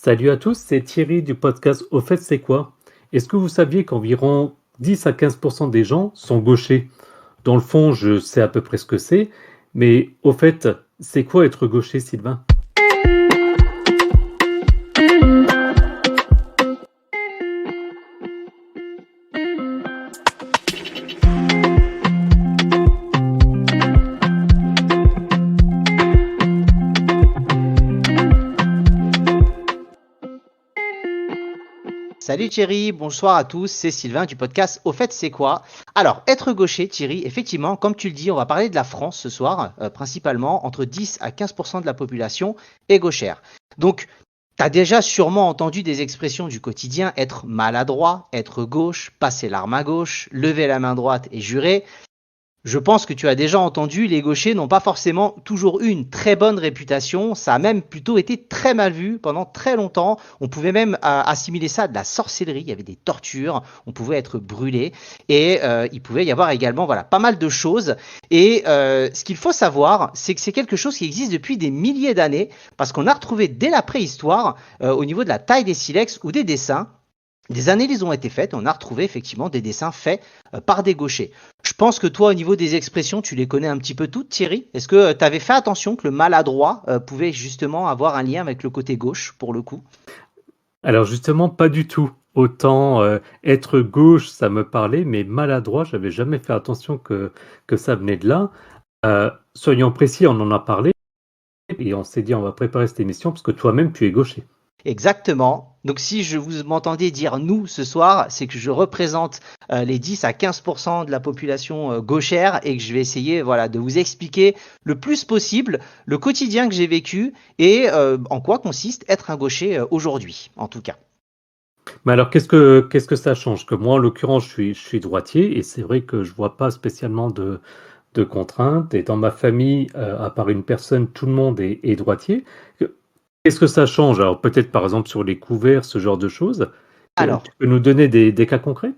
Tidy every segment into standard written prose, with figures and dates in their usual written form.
Salut à tous, c'est Thierry du podcast Au fait, c'est quoi? Est-ce que vous saviez qu'environ 10 à 15% des gens sont gauchers? Dans le fond, je sais à peu près ce que c'est, mais au fait, c'est quoi être gaucher, Sylvain? Salut Thierry, bonsoir à tous, c'est Sylvain du podcast Au fait c'est quoi? Alors, être gaucher Thierry, effectivement, comme tu le dis, on va parler de la France ce soir, principalement entre 10 à 15% de la population est gauchère. Donc, tu as déjà sûrement entendu des expressions du quotidien, être maladroit, être gauche, passer l'arme à gauche, lever la main droite et jurer. Je pense que tu as déjà entendu, les gauchers n'ont pas forcément toujours eu une très bonne réputation, ça a même plutôt été très mal vu pendant très longtemps, on pouvait même assimiler ça à de la sorcellerie, il y avait des tortures, on pouvait être brûlé et il pouvait y avoir également voilà, pas mal de choses et ce qu'il faut savoir, c'est que c'est quelque chose qui existe depuis des milliers d'années parce qu'on a retrouvé dès la préhistoire au niveau de la taille des silex ou des dessins. Des analyses ont été faites et on a retrouvé effectivement des dessins faits par des gauchers. Je pense que toi, au niveau des expressions, tu les connais un petit peu toutes, Thierry. Est-ce que tu avais fait attention que le maladroit pouvait justement avoir un lien avec le côté gauche, pour le coup? Alors justement, pas du tout. Autant être gauche, ça me parlait, mais maladroit, j'avais jamais fait attention que ça venait de là. Soyons précis, on en a parlé et on s'est dit on va préparer cette émission parce que toi-même tu es gaucher. Exactement. Donc si je vous m'entendez dire nous ce soir, c'est que je représente les 10 à 15% de la population gauchère et que je vais essayer voilà, de vous expliquer le plus possible le quotidien que j'ai vécu et en quoi consiste être un gaucher aujourd'hui, en tout cas. Mais alors, qu'est-ce que ça change? Que moi, en l'occurrence, je suis droitier et c'est vrai que je vois pas spécialement de contraintes. Et dans ma famille, à part une personne, tout le monde est droitier. Qu'est-ce que ça change? Alors, peut-être par exemple sur les couverts, ce genre de choses. Tu Alors, peux nous donner des cas concrets?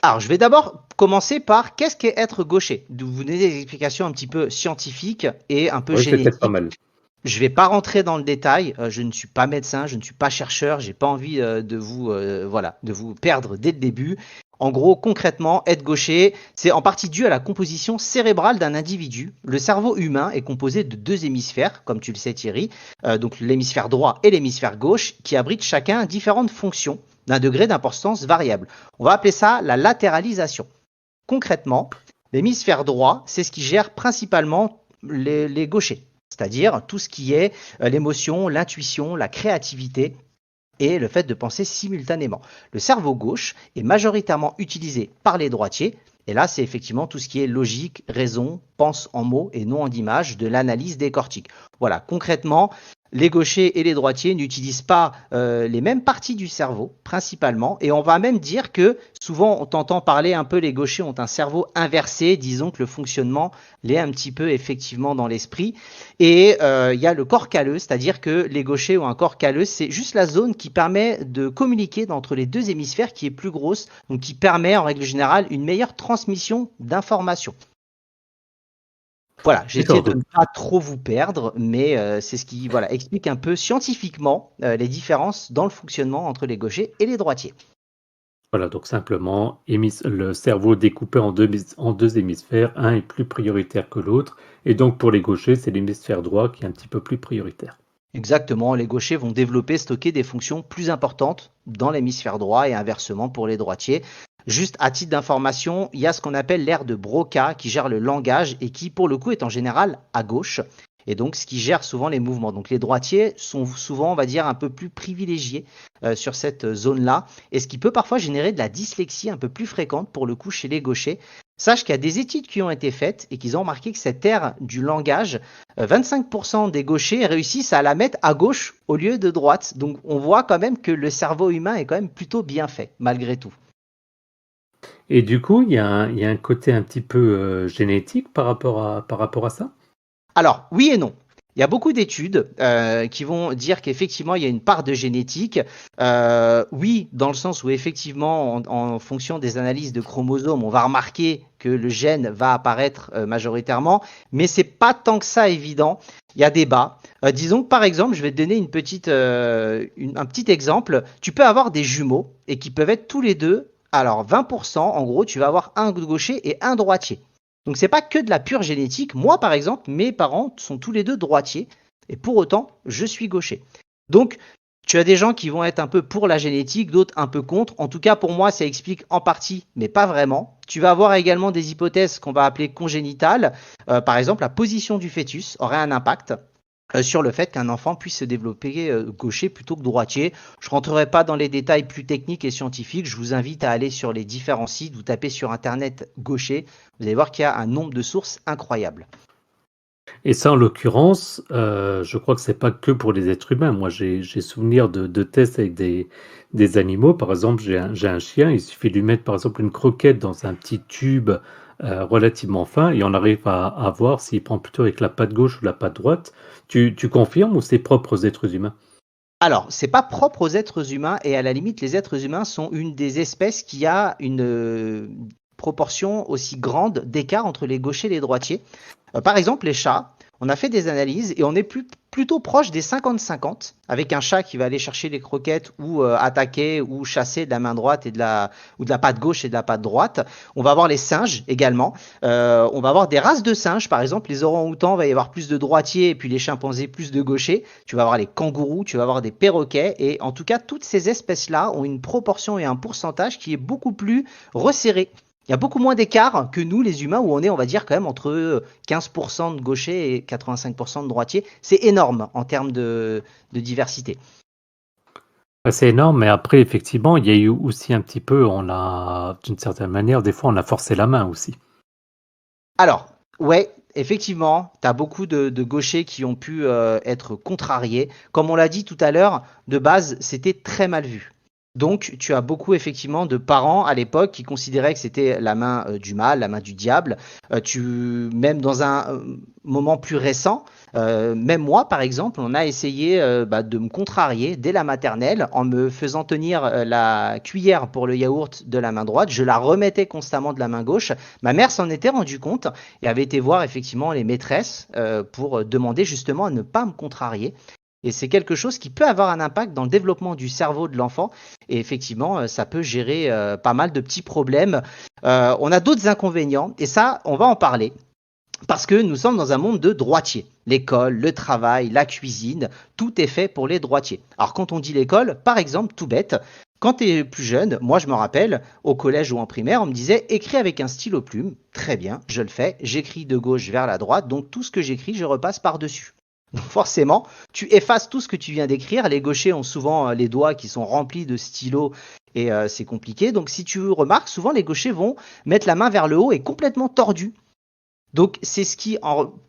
Alors, je vais d'abord commencer par qu'est-ce qu'est être gaucher? De vous donner des explications un petit peu scientifiques et un peu Oui, c'est peut-être pas génétiques. mal. Je ne vais pas rentrer dans le détail. Je ne suis pas médecin, je ne suis pas chercheur. J'ai pas envie voilà, de vous perdre dès le début. En gros, concrètement, être gaucher, c'est en partie dû à la composition cérébrale d'un individu. Le cerveau humain est composé de deux hémisphères, comme tu le sais Thierry, donc l'hémisphère droit et l'hémisphère gauche, qui abritent chacun différentes fonctions d'un degré d'importance variable. On va appeler ça la latéralisation. Concrètement, l'hémisphère droit, c'est ce qui gère principalement les gauchers, c'est-à-dire tout ce qui est l'émotion, l'intuition, la créativité et le fait de penser simultanément. Le cerveau gauche est majoritairement utilisé par les droitiers, et là c'est effectivement tout ce qui est logique, raison, pense en mots et non en images, de l'analyse des cortiques. Voilà, concrètement, les gauchers et les droitiers n'utilisent pas les mêmes parties du cerveau, principalement, et on va même dire que souvent on t'entend parler un peu, les gauchers ont un cerveau inversé, disons que le fonctionnement l'est un petit peu effectivement dans l'esprit, et il y a le corps calleux, c'est-à-dire que les gauchers ont un corps calleux, c'est juste la zone qui permet de communiquer entre les deux hémisphères qui est plus grosse, donc qui permet en règle générale une meilleure transmission d'informations. Voilà, j'ai essayé D'accord. de Donc, ne pas trop vous perdre, mais c'est ce qui voilà, explique un peu scientifiquement les différences dans le fonctionnement entre les gauchers et les droitiers. voilà, donc simplement, le cerveau découpé en deux hémisphères, un est plus prioritaire que l'autre. Et donc, pour les gauchers, c'est l'hémisphère droit qui est un petit peu plus prioritaire. Exactement, les gauchers vont développer, stocker des fonctions plus importantes dans l'hémisphère droit et inversement pour les droitiers. Juste à titre d'information, il y a ce qu'on appelle l'aire de Broca qui gère le langage et qui, pour le coup, est en général à gauche. Et donc, ce qui gère souvent les mouvements. Donc, les droitiers sont souvent, on va dire, un peu plus privilégiés sur cette zone-là. Et ce qui peut parfois générer de la dyslexie un peu plus fréquente, pour le coup, chez les gauchers. Sache qu'il y a des études qui ont été faites et qu'ils ont remarqué que cette aire du langage 25% des gauchers réussissent à la mettre à gauche au lieu de droite. Donc on voit quand même que le cerveau humain est quand même plutôt bien fait, malgré tout. Et du coup, il y a un côté un petit peu génétique par rapport à ça? Alors, oui et non. Il y a beaucoup d'études qui vont dire qu'effectivement, il y a une part de génétique. Oui, dans le sens où effectivement, en fonction des analyses de chromosomes, on va remarquer que le gène va apparaître majoritairement, mais c'est pas tant que ça évident. Il y a débat. Disons que par exemple, je vais te donner un petit exemple. Tu peux avoir des jumeaux et qui peuvent être tous les deux. Alors 20%, en gros, tu vas avoir un gaucher et un droitier. Donc c'est pas que de la pure génétique. Moi, par exemple, mes parents sont tous les deux droitiers et pour autant, je suis gaucher. Donc tu as des gens qui vont être un peu pour la génétique, d'autres un peu contre. En tout cas, pour moi, ça explique en partie, mais pas vraiment. Tu vas avoir également des hypothèses qu'on va appeler congénitales. Par exemple, la position du fœtus aurait un impact sur le fait qu'un enfant puisse se développer gaucher plutôt que droitier. Je ne rentrerai pas dans les détails plus techniques et scientifiques. Je vous invite à aller sur les différents sites. Vous tapez sur Internet gaucher. Vous allez voir qu'il y a un nombre de sources incroyable. Et ça, en l'occurrence, je crois que c'est pas que pour les êtres humains. Moi, j'ai souvenir de tests avec des animaux. Par exemple, j'ai un chien, il suffit de lui mettre, par exemple, une croquette dans un petit tube relativement fin et on arrive à voir s'il prend plutôt avec la patte gauche ou la patte droite. Tu confirmes ou c'est propre aux êtres humains? Alors, c'est pas propre aux êtres humains et à la limite, les êtres humains sont une des espèces qui a une proportion aussi grande d'écart entre les gauchers et les droitiers. Par exemple, les chats, on a fait des analyses et on est plutôt proche des 50-50 avec un chat qui va aller chercher les croquettes ou attaquer ou chasser de la main droite ou de la patte gauche et de la patte droite. On va avoir les singes également. On va avoir des races de singes, par exemple les orang-outans, va y avoir plus de droitiers et puis les chimpanzés plus de gauchers. Tu vas avoir les kangourous, tu vas avoir des perroquets et en tout cas toutes ces espèces-là ont une proportion et un pourcentage qui est beaucoup plus resserré. Il y a beaucoup moins d'écart que nous, les humains, où on est, on va dire, quand même entre 15% de gauchers et 85% de droitiers. C'est énorme en termes de diversité. Ouais, c'est énorme, mais après, effectivement, il y a eu aussi un petit peu, on a, d'une certaine manière, des fois, on a forcé la main aussi. Alors, ouais, effectivement, tu as beaucoup de gauchers qui ont pu être contrariés. Comme on l'a dit tout à l'heure, de base, c'était très mal vu. Donc, tu as beaucoup effectivement de parents à l'époque qui considéraient que c'était la main du mal, la main du diable. Même dans un moment plus récent, même moi, par exemple, on a essayé de me contrarier dès la maternelle en me faisant tenir la cuillère pour le yaourt de la main droite. Je la remettais constamment de la main gauche. Ma mère s'en était rendue compte et avait été voir effectivement les maîtresses pour demander justement à ne pas me contrarier. Et c'est quelque chose qui peut avoir un impact dans le développement du cerveau de l'enfant. Et effectivement, ça peut gérer pas mal de petits problèmes. On a d'autres inconvénients, et ça, on va en parler. Parce que nous sommes dans un monde de droitiers. L'école, le travail, la cuisine, tout est fait pour les droitiers. Alors quand on dit l'école, par exemple, tout bête, quand tu es plus jeune, moi je me rappelle, au collège ou en primaire, on me disait écris avec un stylo plume. Très bien, je le fais. J'écris de gauche vers la droite, donc tout ce que j'écris, je repasse par-dessus. Donc forcément, tu effaces tout ce que tu viens d'écrire. Les gauchers ont souvent les doigts qui sont remplis de stylos et c'est compliqué. Donc si tu remarques, souvent les gauchers vont mettre la main vers le haut et complètement tordue. Donc c'est ce qui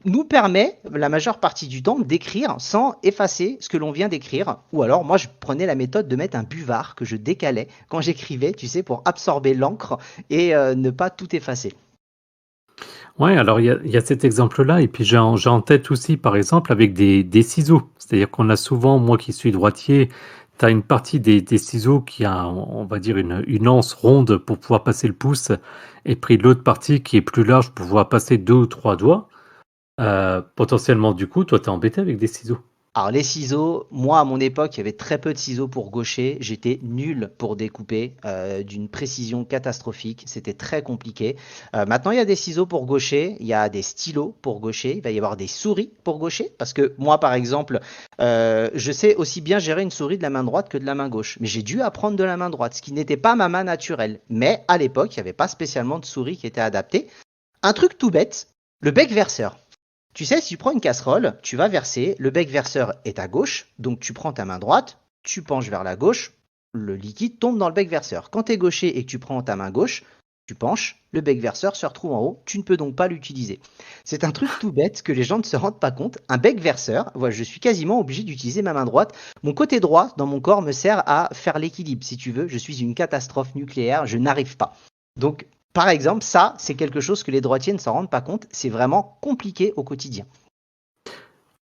nous permet la majeure partie du temps d'écrire sans effacer ce que l'on vient d'écrire. Ou alors moi je prenais la méthode de mettre un buvard que je décalais quand j'écrivais, tu sais, pour absorber l'encre et ne pas tout effacer. Ouais, alors il y a cet exemple-là, et puis j'ai en tête aussi, par exemple, avec des ciseaux. C'est-à-dire qu'on a souvent, moi qui suis droitier, tu as une partie des ciseaux qui a, on va dire, une anse ronde pour pouvoir passer le pouce, et puis l'autre partie qui est plus large pour pouvoir passer deux ou trois doigts. Potentiellement, du coup, toi, t'es embêté avec des ciseaux. Alors les ciseaux, moi à mon époque, il y avait très peu de ciseaux pour gaucher. J'étais nul pour découper, d'une précision catastrophique. C'était très compliqué. Maintenant, il y a des ciseaux pour gaucher, il y a des stylos pour gaucher, il va y avoir des souris pour gaucher. Parce que moi, par exemple, je sais aussi bien gérer une souris de la main droite que de la main gauche. Mais j'ai dû apprendre de la main droite, ce qui n'était pas ma main naturelle. Mais à l'époque, il n'y avait pas spécialement de souris qui était adaptée. Un truc tout bête, le bec verseur. Tu sais, si tu prends une casserole, tu vas verser, le bec verseur est à gauche, donc tu prends ta main droite, tu penches vers la gauche, le liquide tombe dans le bec verseur. Quand tu es gaucher et que tu prends ta main gauche, tu penches, le bec verseur se retrouve en haut, tu ne peux donc pas l'utiliser. C'est un truc tout bête que les gens ne se rendent pas compte. Un bec verseur, voilà, je suis quasiment obligé d'utiliser ma main droite. Mon côté droit dans mon corps me sert à faire l'équilibre. Si tu veux, je suis une catastrophe nucléaire, je n'arrive pas. Donc par exemple, ça, c'est quelque chose que les droitiers ne s'en rendent pas compte. C'est vraiment compliqué au quotidien.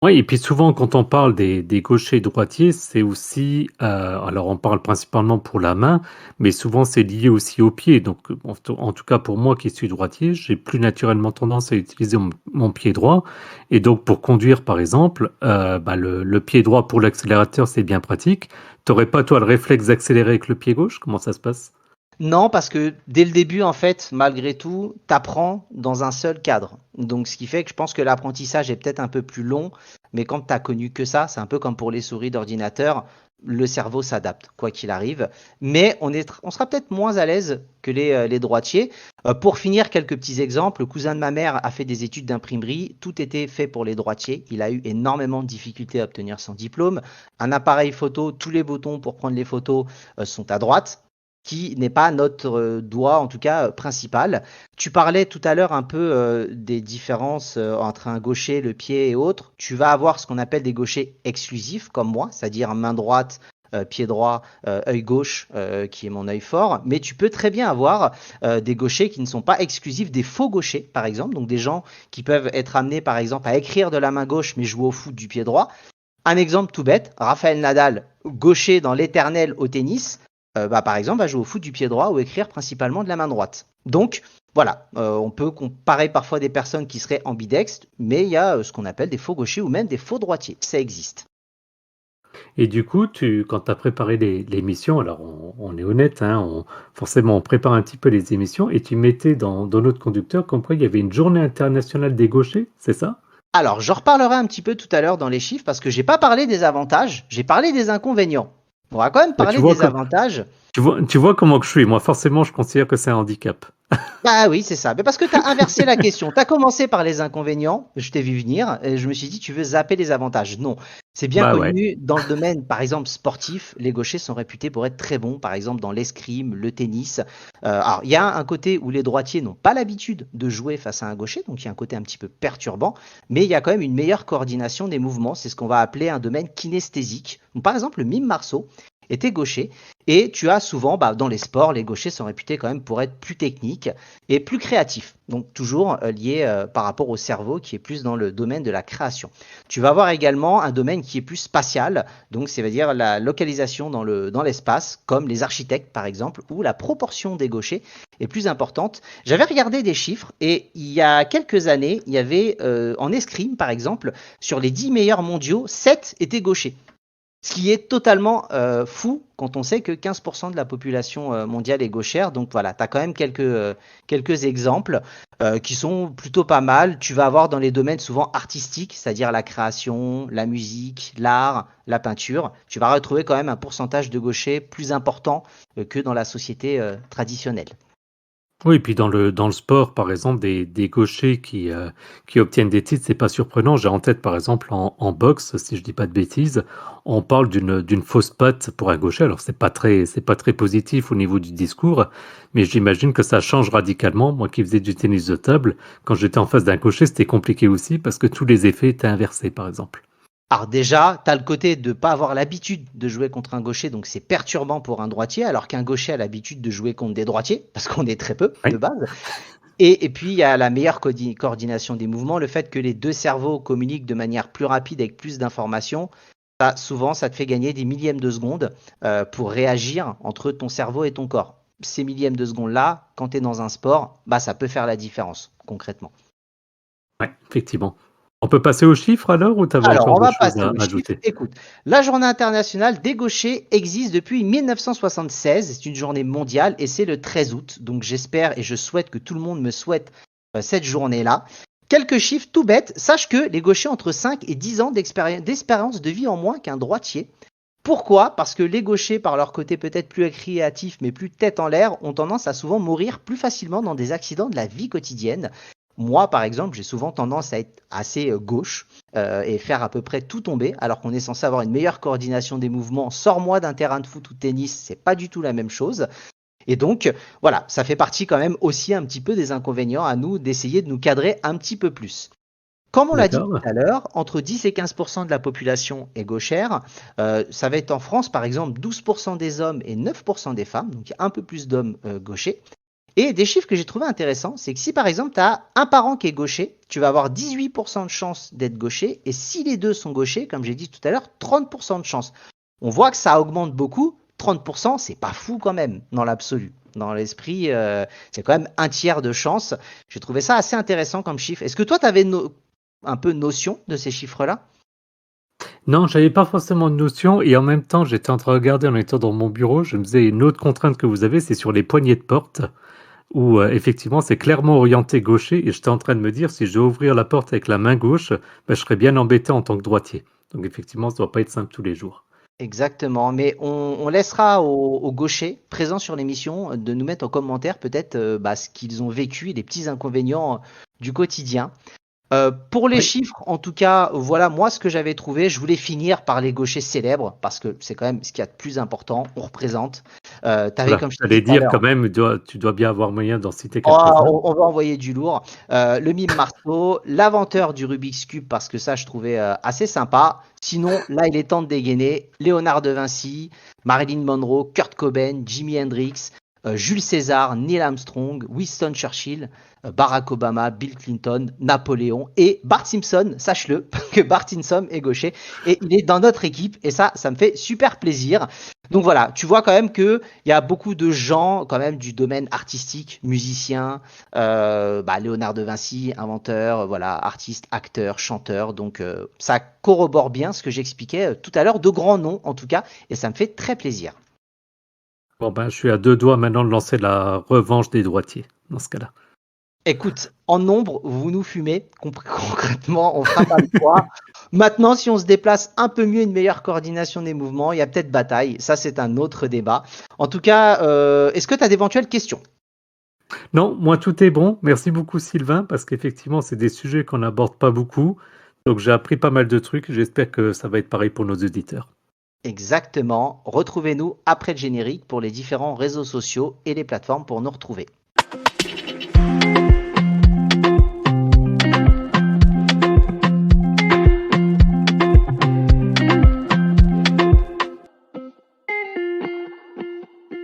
Oui, et puis souvent quand on parle des gauchers et droitiers, c'est aussi, alors on parle principalement pour la main, mais souvent c'est lié aussi au pied. Donc en tout cas pour moi qui suis droitier, j'ai plus naturellement tendance à utiliser mon pied droit. Et donc pour conduire par exemple, bah, le pied droit pour l'accélérateur, c'est bien pratique. T'aurais pas toi le réflexe d'accélérer avec le pied gauche? Comment ça se passe? Non, parce que dès le début, en fait, malgré tout, t'apprends dans un seul cadre. Donc, ce qui fait que je pense que l'apprentissage est peut-être un peu plus long, mais quand t'as connu que ça, c'est un peu comme pour les souris d'ordinateur, le cerveau s'adapte, quoi qu'il arrive. Mais on sera peut-être moins à l'aise que les droitiers. Pour finir, quelques petits exemples. Le cousin de ma mère a fait des études d'imprimerie. Tout était fait pour les droitiers. Il a eu énormément de difficultés à obtenir son diplôme. Un appareil photo, tous les boutons pour prendre les photos sont à droite, qui n'est pas notre doigt, en tout cas principal. Tu parlais tout à l'heure un peu des différences entre un gaucher, le pied et autres. Tu vas avoir ce qu'on appelle des gauchers exclusifs, comme moi, c'est-à-dire main droite, pied droit, œil gauche, qui est mon œil fort. Mais tu peux très bien avoir des gauchers qui ne sont pas exclusifs, des faux gauchers, par exemple. Donc des gens qui peuvent être amenés, par exemple, à écrire de la main gauche, mais jouer au foot du pied droit. Un exemple tout bête, Raphaël Nadal, gaucher dans l'éternel au tennis, bah, par exemple, va jouer au foot du pied droit ou écrire principalement de la main droite. Donc, voilà, on peut comparer parfois des personnes qui seraient ambidextres, mais il y a ce qu'on appelle des faux gauchers ou même des faux droitiers. Ça existe. Et du coup, quand tu as préparé l'émission, alors on est honnête, hein, forcément on prépare un petit peu les émissions, et tu mettais dans notre conducteur comme quoi il y avait une journée internationale des gauchers, c'est ça? Alors, j'en reparlerai un petit peu tout à l'heure dans les chiffres parce que j'ai pas parlé des avantages, j'ai parlé des inconvénients. On va quand même Bah, parler des avantages. tu vois comment que je suis. Moi, forcément, je considère que c'est un handicap. Bah oui, c'est ça. Mais parce que tu as inversé la question. Tu as commencé par les inconvénients, je t'ai vu venir, et je me suis dit, tu veux zapper les avantages. Non, c'est bien Bah ouais. connu. Dans le domaine, par exemple, sportif, les gauchers sont réputés pour être très bons, par exemple, dans l'escrime, le tennis. Alors, il y a un côté où les droitiers n'ont pas l'habitude de jouer face à un gaucher, donc il y a un côté un petit peu perturbant, mais il y a quand même une meilleure coordination des mouvements. C'est ce qu'on va appeler un domaine kinesthésique. Donc, par exemple, le mime Marceau était gaucher. Et tu as souvent, bah, dans les sports, les gauchers sont réputés quand même pour être plus techniques et plus créatifs. Donc toujours lié par rapport au cerveau qui est plus dans le domaine de la création. Tu vas avoir également un domaine qui est plus spatial, donc c'est-à-dire la localisation dans l'espace, comme les architectes par exemple, où la proportion des gauchers est plus importante. J'avais regardé des chiffres et il y a quelques années, il y avait en escrime par exemple, sur les 10 meilleurs mondiaux, 7 étaient gauchers. Ce qui est totalement fou quand on sait que 15% de la population mondiale est gauchère. Donc voilà, tu as quand même quelques exemples qui sont plutôt pas mal. Tu vas avoir dans les domaines souvent artistiques, c'est-à-dire la création, la musique, l'art, la peinture. Tu vas retrouver quand même un pourcentage de gauchers plus important que dans la société traditionnelle. Oui, et puis dans le sport, par exemple, des gauchers qui obtiennent des titres, c'est pas surprenant. J'ai en tête, par exemple, en boxe, si je dis pas de bêtises, on parle d'une fausse patte pour un gaucher. Alors, c'est pas très positif au niveau du discours, mais j'imagine que ça change radicalement. Moi qui faisais du tennis de table, quand j'étais en face d'un gaucher, c'était compliqué aussi parce que tous les effets étaient inversés, par exemple. Alors déjà, tu as le côté de ne pas avoir l'habitude de jouer contre un gaucher, donc c'est perturbant pour un droitier, alors qu'un gaucher a l'habitude de jouer contre des droitiers, parce qu'on est très peu de Oui. base. Et puis, il y a la meilleure coordination des mouvements, le fait que les deux cerveaux communiquent de manière plus rapide avec plus d'informations. Souvent, ça te fait gagner des millièmes de secondes pour réagir entre ton cerveau et ton corps. Ces millièmes de secondes-là, quand tu es dans un sport, bah, ça peut faire la différence, concrètement. Ouais, effectivement. On peut passer aux chiffres alors ou tu avais Alors, encore on des va choses passer à aux chiffres. ajouter? Écoute, la journée internationale des gauchers existe depuis 1976. C'est une journée mondiale et c'est le 13 août. Donc, j'espère et je souhaite que tout le monde me souhaite cette journée-là. Quelques chiffres tout bêtes. Sache que les gauchers ont entre 5 et 10 ans d'espérance de vie en moins qu'un droitier. Pourquoi? Parce que les gauchers, par leur côté peut-être plus créatif mais plus tête en l'air, ont tendance à souvent mourir plus facilement dans des accidents de la vie quotidienne. Moi, par exemple, j'ai souvent tendance à être assez gauche et faire à peu près tout tomber, alors qu'on est censé avoir une meilleure coordination des mouvements. Sors-moi d'un terrain de foot ou de tennis, c'est pas du tout la même chose. Et donc, voilà, ça fait partie quand même aussi un petit peu des inconvénients à nous d'essayer de nous cadrer un petit peu plus. Comme on l'a dit tout D'accord. à l'heure, entre 10 et 15% de la population est gauchère. Ça va être en France, par exemple, 12% des hommes et 9% des femmes, donc il y a un peu plus d'hommes gauchers. Et des chiffres que j'ai trouvé intéressants, c'est que si par exemple tu as un parent qui est gaucher, tu vas avoir 18% de chance d'être gaucher, et si les deux sont gauchers, comme j'ai dit tout à l'heure, 30% de chance. On voit que ça augmente beaucoup, 30%, c'est pas fou quand même, dans l'absolu. Dans l'esprit, c'est quand même un tiers de chance. J'ai trouvé ça assez intéressant comme chiffre. Est-ce que toi, tu avais un peu notion de ces chiffres-là? Non, j'avais pas forcément de notion et en même temps, j'étais en train de regarder en étant dans mon bureau, je me disais une autre contrainte que vous avez, c'est sur les poignées de porte où effectivement c'est clairement orienté gaucher et j'étais en train de me dire si je dois ouvrir la porte avec la main gauche, bah, je serais bien embêté en tant que droitier. Donc effectivement, ça doit pas être simple tous les jours. Exactement, mais on laissera aux gauchers présents sur l'émission de nous mettre en commentaire peut-être ce qu'ils ont vécu et les petits inconvénients du quotidien. Pour les Oui, chiffres, en tout cas, voilà moi ce que j'avais trouvé. Je voulais finir par les gauchers célèbres parce que c'est quand même ce qu'il y a de plus important. On représente. T'avais, voilà. comme je t'ai dit J'allais tout à dire l'heure, quand même, tu dois bien avoir moyen d'en citer oh, quelques-uns. on va envoyer du lourd. Le mime Marceau, l'inventeur du Rubik's Cube, parce que ça, je trouvais assez sympa. Sinon, là, il est temps de dégainer. Léonard de Vinci, Marilyn Monroe, Kurt Cobain, Jimi Hendrix, Jules César, Neil Armstrong, Winston Churchill, Barack Obama, Bill Clinton, Napoléon et Bart Simpson. Sache-le, que Bart Simpson est gaucher et il est dans notre équipe. Et ça me fait super plaisir. Donc voilà, tu vois quand même que il y a beaucoup de gens quand même du domaine artistique, musiciens, Léonard de Vinci, inventeur, voilà, artiste, acteur, chanteur. Donc ça corrobore bien ce que j'expliquais tout à l'heure, de grands noms en tout cas, et ça me fait très plaisir. Bon ben, je suis à deux doigts maintenant de lancer la revanche des droitiers dans ce cas-là. Écoute, en nombre, vous nous fumez. Concrètement, on fera pas le poids. Maintenant, si on se déplace un peu mieux, une meilleure coordination des mouvements, il y a peut-être bataille. Ça, c'est un autre débat. En tout cas, est-ce que tu as d'éventuelles questions? Non, moi tout est bon. Merci beaucoup Sylvain, parce qu'effectivement, c'est des sujets qu'on n'aborde pas beaucoup. Donc j'ai appris pas mal de trucs. J'espère que ça va être pareil pour nos auditeurs. Exactement. Retrouvez-nous après le générique pour les différents réseaux sociaux et les plateformes pour nous retrouver.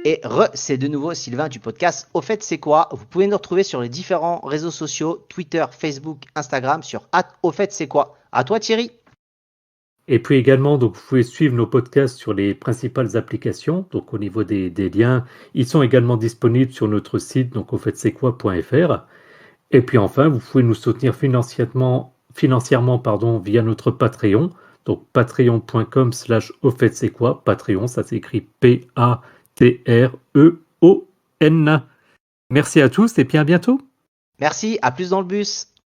Et c'est de nouveau Sylvain du podcast Au fait c'est quoi? Vous pouvez nous retrouver sur les différents réseaux sociaux, Twitter, Facebook, Instagram sur @au fait c'est quoi. À toi Thierry. Et puis également, donc, vous pouvez suivre nos podcasts sur les principales applications. Donc au niveau des liens, ils sont également disponibles sur notre site, donc au fait c'est quoi.fr. Et puis enfin, vous pouvez nous soutenir financièrement pardon, via notre Patreon. Donc patreon.com/au fait c'est quoi. Patreon, ça s'écrit Patreon. Merci à tous et puis à bientôt. Merci, à plus dans le bus.